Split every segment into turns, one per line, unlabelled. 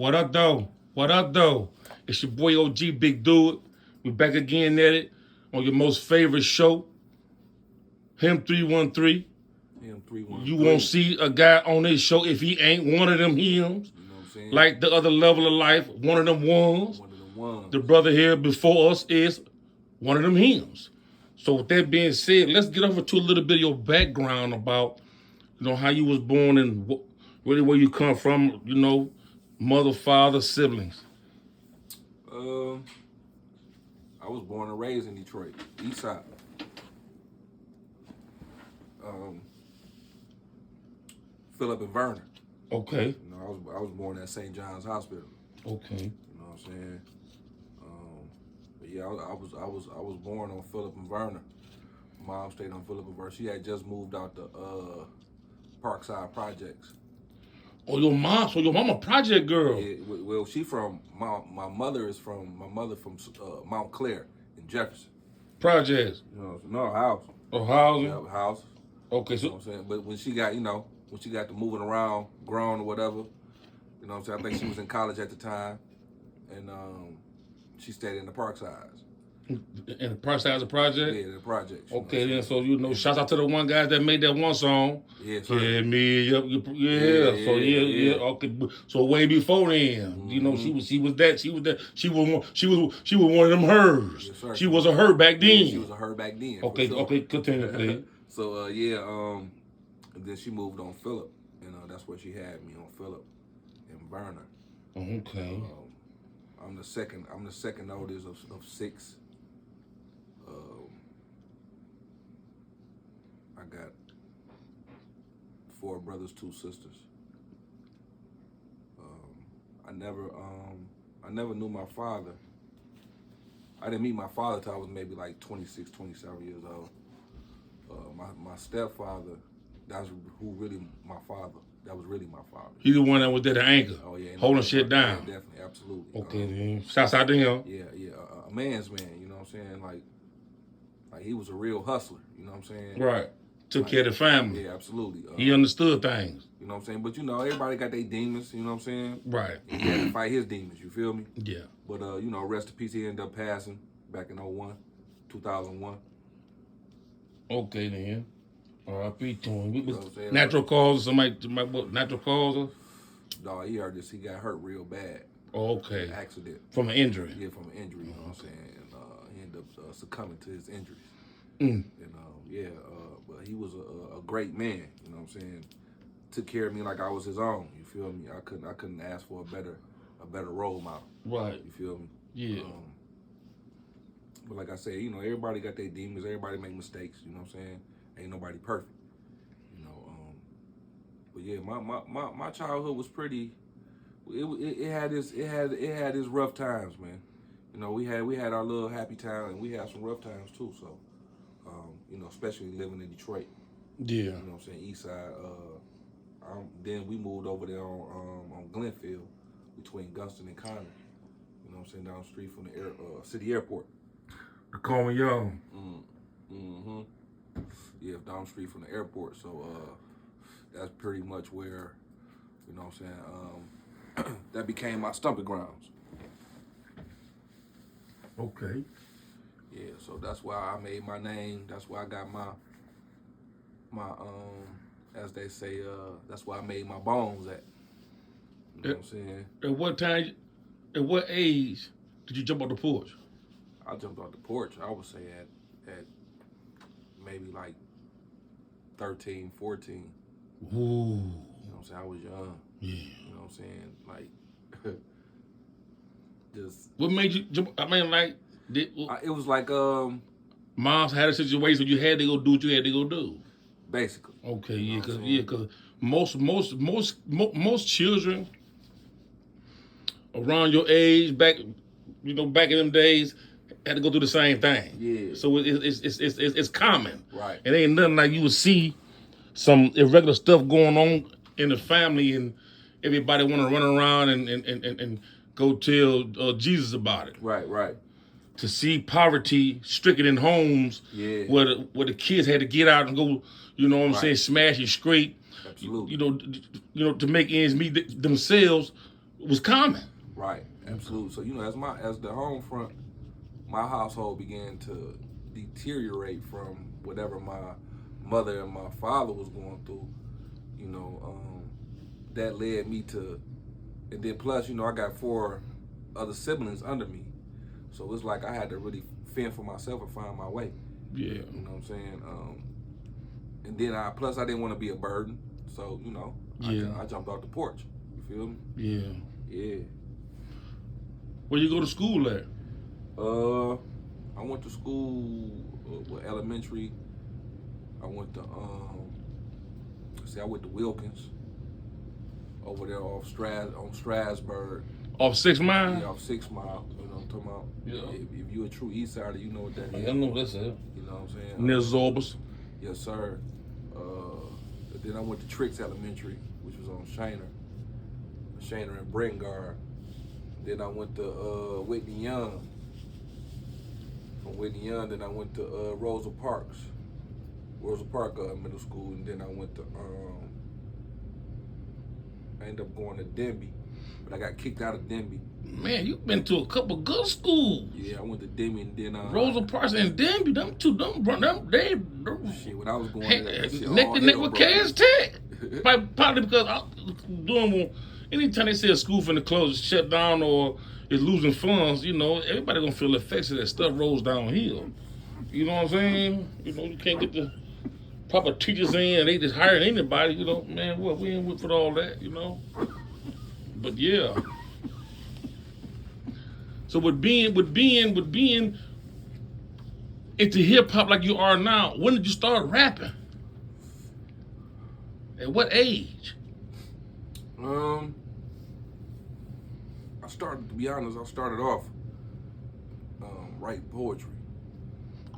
What up, though? What up, though? It's your boy OG Big Dude. We back again at it on your most favorite show, Him 313.
Him 313.
You won't see a guy on this show if he ain't one of them hymns.
You know what I'm saying?
Like the other level of life, one of them ones.
One of them ones.
The brother here before us is one of them hymns. So with that being said, let's get over to a little bit of your background about, how you was born and really where you come from, mother, father, siblings.
I was born and raised in Detroit, EastSide. Philip and Verner.
Okay.
I was born at St. John's Hospital.
Okay.
You know what I'm saying? But yeah, I was born on Philip and Verner. Mom stayed on Philip and Verner. She had just moved out the Parkside Projects.
Oh, your mom a project girl.
Yeah, well, she from my mother from Mount Clair in Jefferson.
Projects.
No house.
Oh, housing.
Yeah, house.
Okay, so
you know what I'm saying, but when she got to moving around, grown or whatever, you know what I'm saying. I think she was in college at the time, and she stayed in the Parksides.
And the Parkside's a project.
Yeah, the project.
Okay, then so shouts out to the one guys that made that one song.
Yeah, sir.
Yeah, me, yeah. Okay, so way before then,
Mm-hmm.
she was one of them hers.
Yes, sir.
She was a her back then.
Yeah, she was a her back then.
Okay,
sure.
okay, continue, please.
So and then she moved on Philip, and that's where she had me on Philip and Verner.
Okay.
I'm the second oldest of six. I got 4 brothers, 2 sisters. I never knew my father. I didn't meet my father till I was maybe like 26, 27 years old. My stepfather, that's who really my father. That was really my father.
He the one that was there to anchor.
Oh yeah,
holding shit down.
Yeah, definitely, absolutely.
Okay, then. Shouts out to him.
Yeah, a man's man. You know what I'm saying? Like he was a real hustler. You know what I'm saying?
Right. Took care of the family.
Yeah, absolutely.
He understood things.
You know what I'm saying? But everybody got their demons. You know what I'm saying?
Right.
He had to fight his demons. You feel me?
Yeah.
But rest in peace. He ended up passing back in 2001.
Okay then. R.I.P. to him.
You know what I'm saying?
Natural causes. Somebody what? Natural causes.
No, he heard this. He got hurt real bad.
Oh, okay.
Accident.
From an injury.
Yeah, from an injury. You know what I'm saying? And he ended up succumbing to his injuries.
Mm.
And but he was a great man. You know what I'm saying? Took care of me like I was his own. You feel me? I couldn't ask for a better role model.
Right.
You feel me?
Yeah.
But like I said, everybody got their demons. Everybody make mistakes. You know what I'm saying? Ain't nobody perfect. But yeah, my childhood was pretty. It had its rough times, man. We had our little happy time, and we had some rough times too. So, especially living in Detroit.
Yeah.
You know what I'm saying? East Side. Then we moved over there on Glenfield, between Gunston and Conner. You know what I'm saying? Down the street from the city airport.
The Coleman Young.
Mm-hmm. Yeah, down the street from the airport. So that's pretty much where, you know what I'm saying, that became my stomping grounds.
Okay.
Yeah, so that's why I made my name. That's why I got my as they say, that's why I made my bones at. You know what I'm saying?
At what age did you jump off the porch?
I jumped off the porch, I would say at maybe like 13, 14.
Ooh.
You know what I'm saying? I was young.
Yeah.
You know what I'm saying? Like, just.
What made you jump? I mean, like,
it was like,
moms had a situation you had to go do what you had to go do.
Basically.
Okay,
you
yeah, because most children around your age back in them days had to go through the same thing.
Yeah.
So it's common.
Right.
It ain't nothing like you would see some irregular stuff going on in the family and everybody want to run around and go tell Jesus about it.
Right.
To see poverty stricken in homes where the kids had to get out and go, saying, smash and scrape.
Absolutely.
To make ends meet themselves was common.
Right, absolutely. So as the home front, my household began to deteriorate from whatever my mother and my father was going through. That led me to, and then plus, I got 4 other siblings under me, so it's like I had to really fend for myself and find my way.
Yeah.
You know what I'm saying? And then I didn't want to be a burden, so I jumped off the porch. You feel me?
Yeah.
Yeah.
Where you go to school at?
I went to school with elementary. I went to I went to Wilkins over there on Strasburg.
Off 6 Mile?
Yeah, off 6 Mile. You know what I'm talking about?
Yeah.
If you're a true EastSider, you know what that is.
I know that's it.
You know what I'm saying?
Near Zorbas.
Yes, sir. Then I went to Tricks Elementary, which was on Shaner and Brengard. Then I went to Whitney Young. From Whitney Young, then I went to Rosa Park Middle School, and then I went to I ended up going to Denby, but I got kicked out of Denby.
Man, you've been to a couple good schools.
Yeah, I went to Denby, and then
Rosa Parks and Denby, them they
shit. When I was going there,
neck to neck with Cass Tech. Probably because anytime they say a school finna close, shut down, or is losing funds, everybody gonna feel the effects of that stuff rolls downhill. You know what I'm saying? You can't get the proper teachers in, and they just hiring anybody. Man, what we ain't with all that. But yeah. So with being into hip hop like you are now, when did you start rapping? At what age?
To be honest, I started off writing poetry.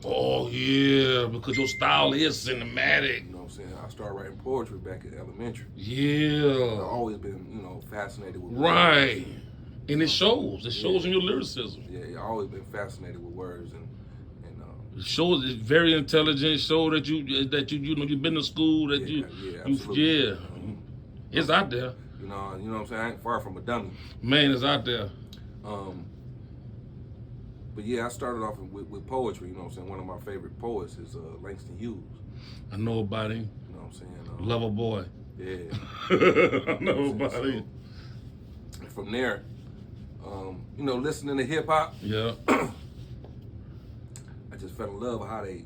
Oh yeah, because your style is cinematic.
You know what I'm saying? I started writing poetry back in elementary.
Yeah.
I've always been, fascinated with
right.
words.
And it shows. It shows in your lyricism.
Yeah, I've always been fascinated with words and
it shows it's very intelligent. Show that you've been to school. That
absolutely.
It's out there.
You know what I'm saying? I ain't far from a dummy.
Man, it's out there.
But yeah, I started off with poetry. You know what I'm saying? One of my favorite poets is Langston Hughes.
I know about him.
You know what I'm saying?
Lover boy.
Yeah.
I know about him.
And from there, listening to hip hop.
Yeah.
I just fell in love with how they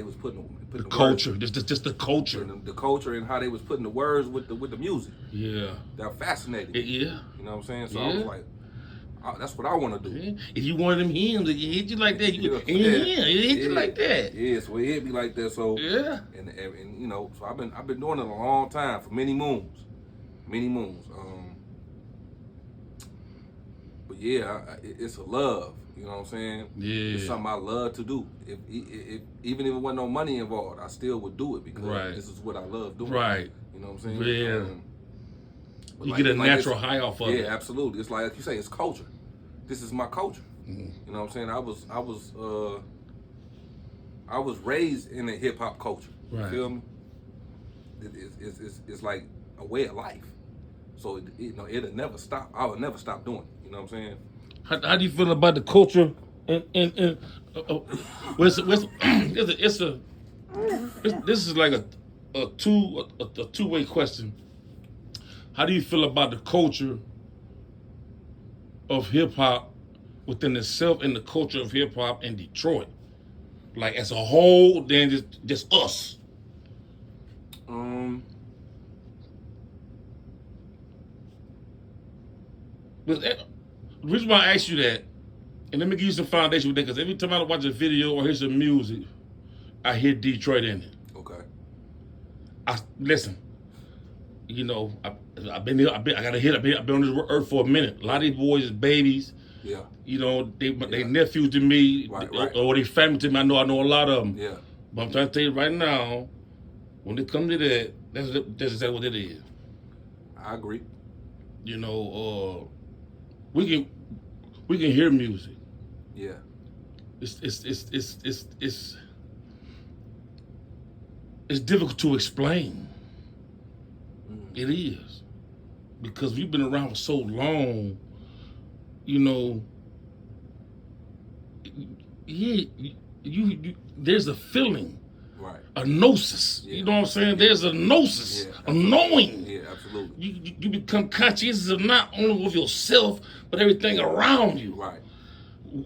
was putting the
culture.
Words.
Just the culture.
The culture and how they was putting the words with the music.
Yeah.
That fascinated me.
Yeah.
You know what I'm saying? So I was like, that's what I want to do.
Yeah. If you one of them hymns, it hit you like that. It hit you like that.
Yeah, so it hit me like that. So
yeah.
And so I've been doing it a long time, for many moons. But yeah, it's a love. You know what I'm saying?
Yeah.
It's something I love to do. If even if it wasn't no money involved, I still would do it because this is what I love doing.
Right.
You know what I'm saying?
Yeah. You get a natural high off of it.
Yeah, absolutely. It's like you say, it's culture. This is my culture.
Mm-hmm.
You know what I'm saying? I was raised in a hip hop culture.
Right.
You feel me? It's like a way of life. So it'll never stop. I will never stop doing it. You know what I'm saying?
How do you feel about the culture? This is like a two-way question. How do you feel about the culture of hip hop within itself and the culture of hip hop in Detroit, like as a whole? Then just us. The reason why I asked you that, and let me give you some foundation with that, because every time I watch a video or hear some music, I hear Detroit in it.
Okay.
Listen. I've been here. I've been on this earth for a minute. A lot of these boys is babies.
Yeah.
They nephews to me,
right.
or they family to me. I know a lot of them.
Yeah.
But I'm trying to tell you right now, when it comes to that, that's exactly what it is.
I agree.
We can hear music.
Yeah.
It's difficult to explain. It is. because we've been around for so long, you know, you there's a feeling,
Right.
a gnosis.
Yeah.
You know what I'm saying? There's a gnosis, a knowing.
Yeah, absolutely.
You become conscious of not only of yourself, but everything around you.
Right.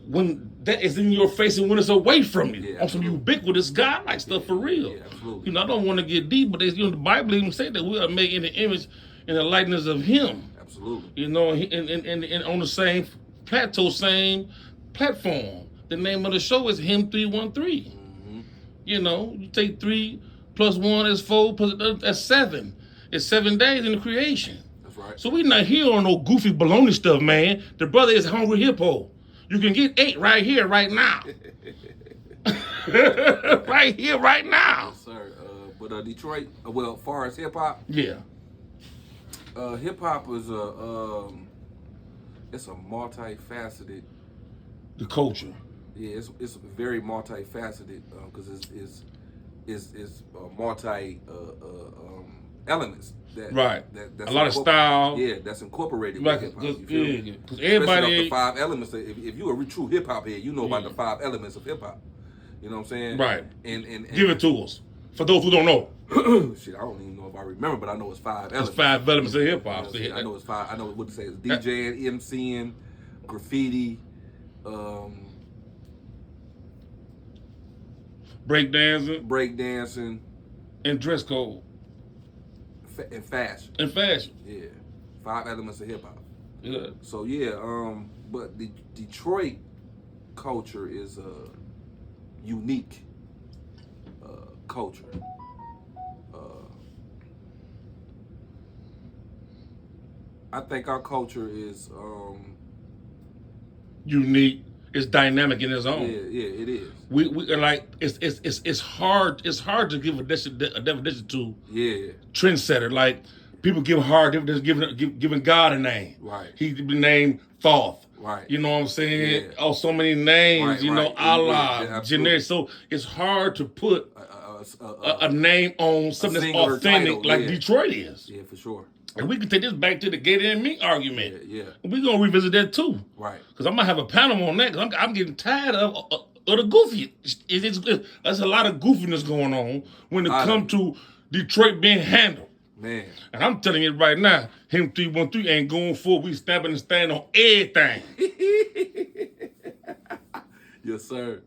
When that is in your face and when it's away from you,
Yeah,
on some ubiquitous God-like stuff for real.
Yeah, absolutely.
You know, I don't want to get deep, but the Bible even say that we are made in the image and the likeness of Him.
Absolutely.
You know, and on the same plateau, same platform. The name of the show is Him 313.
Mm-hmm.
You know, you take 3 plus 1 is 4, that's 7. It's 7 days in the creation.
That's right.
So we not here on no goofy baloney stuff, man. The brother is hungry hippo. You can get 8 right here, right now. Right here, right now.
Yes, sir. But Detroit, well, as far as hip hop,
Yeah.
Hip hop is it's a multifaceted.
The culture.
Yeah, it's very multifaceted because it's multi elements. That's
a lot of style.
Yeah, that's incorporated
Like,
with hip hop.
because everybody.
The 5 elements. If you're a true hip hop head, you know about the 5 elements of hip hop. You know what I'm saying?
Right.
And
give it to us. For those who don't know.
Shit, I don't even know if I remember, but I know it's 5 elements.
It's 5 elements of hip hop.
You know, I know it's 5. I know what to say. It's DJing, MCing, graffiti, breakdancing,
and dress code.
And fashion. Yeah, 5 elements of hip hop.
Yeah.
So yeah, but the Detroit culture is a unique culture. I think our culture is
unique. It's dynamic in its own.
Yeah, it is.
We are like it's hard to give a definition to trendsetter. Like people give hard giving God a name.
Right.
He be named Thoth.
Right.
You know what I'm saying?
Yeah.
Oh, so many names.
Right,
you know,
right.
Allah,
Yeah,
generic. So it's hard to put a name on something that's authentic
title,
like Detroit is.
Yeah, for sure.
And we can take this back to the Gator and me argument.
Yeah.
We're going to revisit that too.
Right.
Because I'm going to have a panel on that because I'm getting tired of the goofy. There's a lot of goofiness going on when it comes to Detroit being handled.
Man.
And I'm telling you right now, Him 313 ain't going for. We snapping and stand on everything.
Yes, sir.